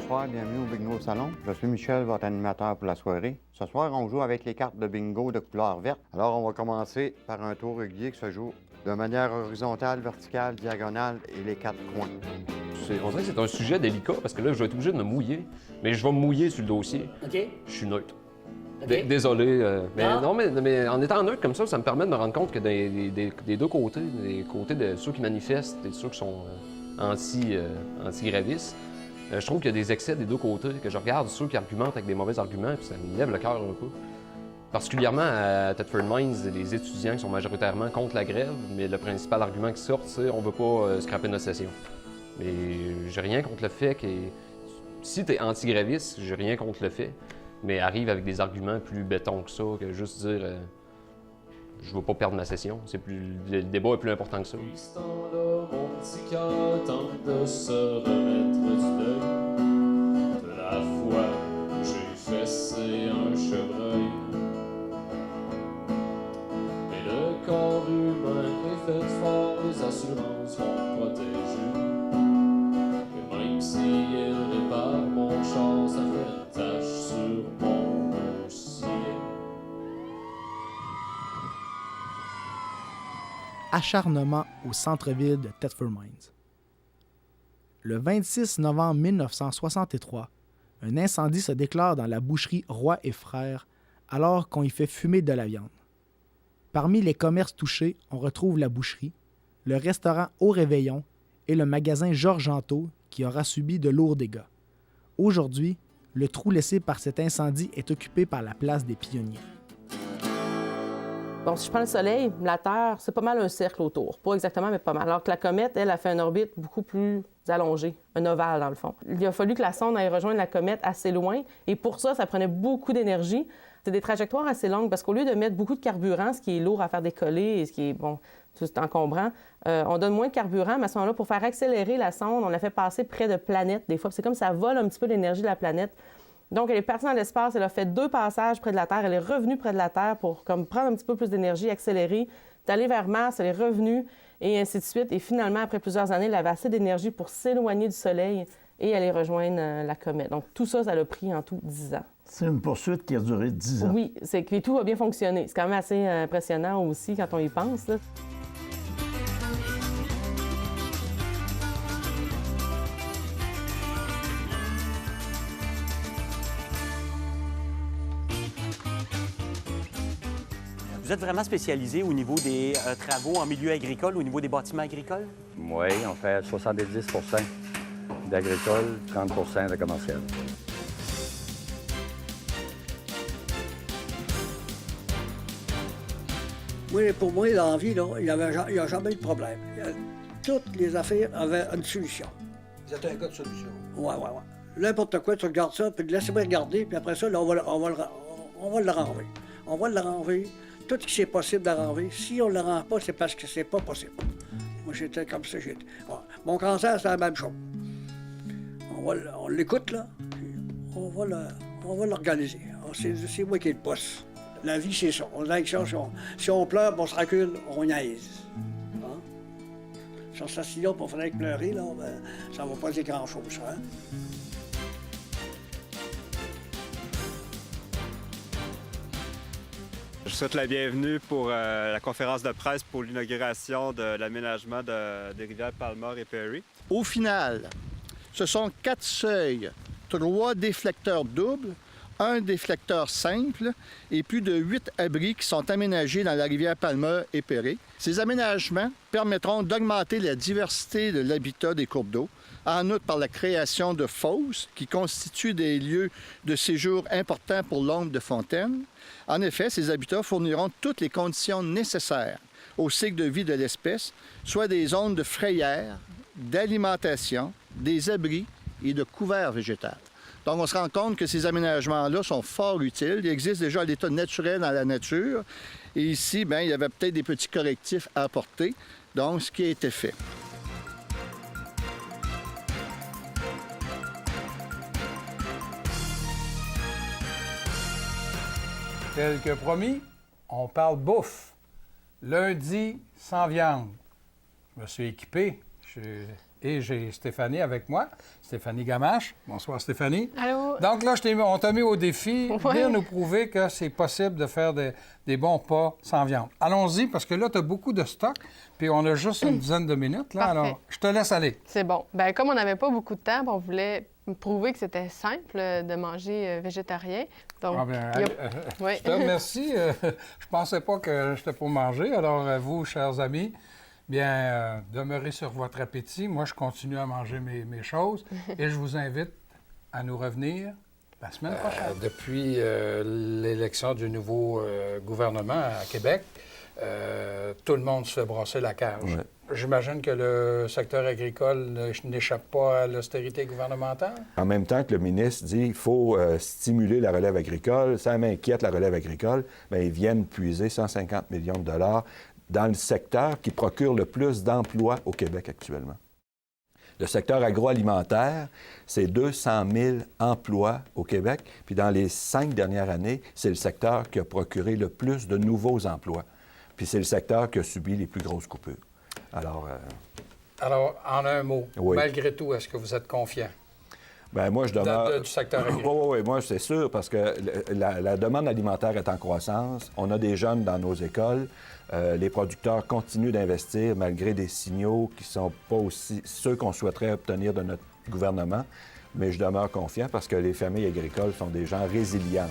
bonsoir, bienvenue au Bingo Salon. Je suis Michel, votre animateur pour la soirée. Ce soir, on joue avec les cartes de bingo de couleur verte. Alors, on va commencer par un tour régulier qui se joue de manière horizontale, verticale, diagonale et les quatre coins. On dirait que c'est un sujet délicat parce que là, je vais être obligé de me mouiller. Mais je vais me mouiller sur le dossier. OK. Je suis neutre. OK. Désolé. Mais Ah. non, mais en étant neutre comme ça me permet de me rendre compte que des deux côtés, des côtés de ceux qui manifestent et de ceux qui sont anti-grévistes, je trouve qu'il y a des excès des deux côtés, que je regarde ceux qui argumentent avec des mauvais arguments, puis ça me lève le cœur un peu. Particulièrement à Thetford Mines, les étudiants qui sont majoritairement contre la grève, mais le principal argument qui sort, c'est on veut pas scraper notre session. Mais j'ai rien contre le fait que si t'es anti-gréviste, j'ai rien contre le fait, mais arrive avec des arguments plus béton que ça, que juste dire je veux pas perdre ma session. Le débat est plus important que ça. Depuis ce temps-là, mon petit cœur tente de se remettre du deuil de la fois où j'ai fessé un chevreuil. Et le corps humain est fait fort, les assurances vont protéger. Et même s'il répare mon char, ça fait une tache sur mon dossier. Acharnement au centre-ville de Thetford Mines. Le 26 novembre 1963, un incendie se déclare dans la boucherie Roy et Frères alors qu'on y fait fumer de la viande. Parmi les commerces touchés, on retrouve la boucherie, le restaurant Au Réveillon et le magasin Georges Antot qui aura subi de lourds dégâts. Aujourd'hui, le trou laissé par cet incendie est occupé par la place des Pionniers. Bon, si je prends le Soleil, la Terre, c'est pas mal un cercle autour. Pas exactement, mais pas mal. Alors que la comète, elle, a fait une orbite beaucoup plus allongée, un ovale dans le fond. Il a fallu que la sonde aille rejoindre la comète assez loin, et pour ça, ça prenait beaucoup d'énergie. C'est des trajectoires assez longues, parce qu'au lieu de mettre beaucoup de carburant, ce qui est lourd à faire décoller et ce qui est, bon, tout est encombrant, on donne moins de carburant, mais à ce moment-là, pour faire accélérer la sonde, on la fait passer près de planètes, des fois. C'est comme ça vole un petit peu l'énergie de la planète. Donc, elle est partie dans l'espace, elle a fait 2 passages près de la Terre, elle est revenue près de la Terre pour comme, prendre un petit peu plus d'énergie, accélérer, d'aller vers Mars, elle est revenue, et ainsi de suite. Et finalement, après plusieurs années, elle avait assez d'énergie pour s'éloigner du Soleil et aller rejoindre la comète. Donc, tout ça, ça l'a pris en tout 10 ans. C'est une poursuite qui a duré 10 ans. Oui, c'est que tout a bien fonctionné. C'est quand même assez impressionnant aussi quand on y pense, là. Vous êtes vraiment spécialisé au niveau des travaux en milieu agricole, au niveau des bâtiments agricoles? Oui, on fait 70 d'agricole, 30 de commercial. Oui, pour moi, dans la vie, là, il n'y a jamais eu de problème. Toutes les affaires avaient une solution. Vous êtes un gars de solution. Oui. N'importe quoi, tu regardes ça, puis laissez-moi regarder, puis après ça, là, on va le renvoyer. On va le renvoyer. Tout ce qui est possible de renvoyer. Si on ne le rend pas, c'est parce que c'est pas possible. Moi, j'étais comme ça, j'étais. Ouais. Mon cancer, c'est la même chose. On l'écoute, là, puis on va l'organiser. C'est moi qui ai le boss. La vie, c'est ça. On a si on pleure, on se recule, on niaise. Hein? Sur sa sillon, on faudrait pleurer, là, ben, ça va pas dire grand-chose, hein? Je souhaite la bienvenue pour la conférence de presse pour l'inauguration de l'aménagement des rivières Palmer et Perry. Au final, ce sont 4 seuils, 3 déflecteurs doubles, 1 déflecteur simple et plus de 8 abris qui sont aménagés dans la rivière Palmer et Perry. Ces aménagements permettront d'augmenter la diversité de l'habitat des courbes d'eau, en outre par la création de fosses qui constituent des lieux de séjour importants pour l'ombre de fontaine. En effet, ces habitats fourniront toutes les conditions nécessaires au cycle de vie de l'espèce, soit des zones de frayère, d'alimentation, des abris et de couverts végétal. Donc, on se rend compte que ces aménagements-là sont fort utiles. Ils existent déjà à l'état naturel dans la nature. Et ici, bien, il y avait peut-être des petits correctifs à apporter. Donc, ce qui a été fait. Tel que promis, on parle bouffe. Lundi, sans viande. Je me suis équipé. Et j'ai Stéphanie avec moi, Stéphanie Gamache. Bonsoir, Stéphanie. Allô. Donc là, on t'a mis au défi de venir nous prouver que c'est possible de faire des bons pas sans viande. Allons-y, parce que là, tu as beaucoup de stock, puis on a juste une dizaine de minutes. Là, alors, je te laisse aller. C'est bon. Bien, comme on n'avait pas beaucoup de temps, on voulait prouver que c'était simple de manger végétarien. Donc, je te remercie. Je pensais pas que j'étais pour manger. Alors, vous, chers amis, bien, demeurez sur votre appétit. Moi, je continue à manger mes choses et je vous invite à nous revenir la semaine prochaine. Depuis l'élection du nouveau gouvernement à Québec, tout le monde se fait brasser la cage. Ouais. J'imagine que le secteur agricole n'échappe pas à l'austérité gouvernementale? En même temps que le ministre dit qu'il faut stimuler la relève agricole, ça m'inquiète la relève agricole, bien, ils viennent puiser 150 millions de dollars dans le secteur qui procure le plus d'emplois au Québec actuellement. Le secteur agroalimentaire, c'est 200 000 emplois au Québec, puis dans les 5 dernières années, c'est le secteur qui a procuré le plus de nouveaux emplois. Puis c'est le secteur qui a subi les plus grosses coupures. Alors, en un mot, malgré tout, est-ce que vous êtes confiant? Bien, moi, je demeure... Du secteur agricole? Oui, moi, c'est sûr, parce que la demande alimentaire est en croissance. On a des jeunes dans nos écoles. Les producteurs continuent d'investir malgré des signaux qui ne sont pas aussi ceux qu'on souhaiterait obtenir de notre gouvernement. Mais je demeure confiant parce que les familles agricoles sont des gens résilientes.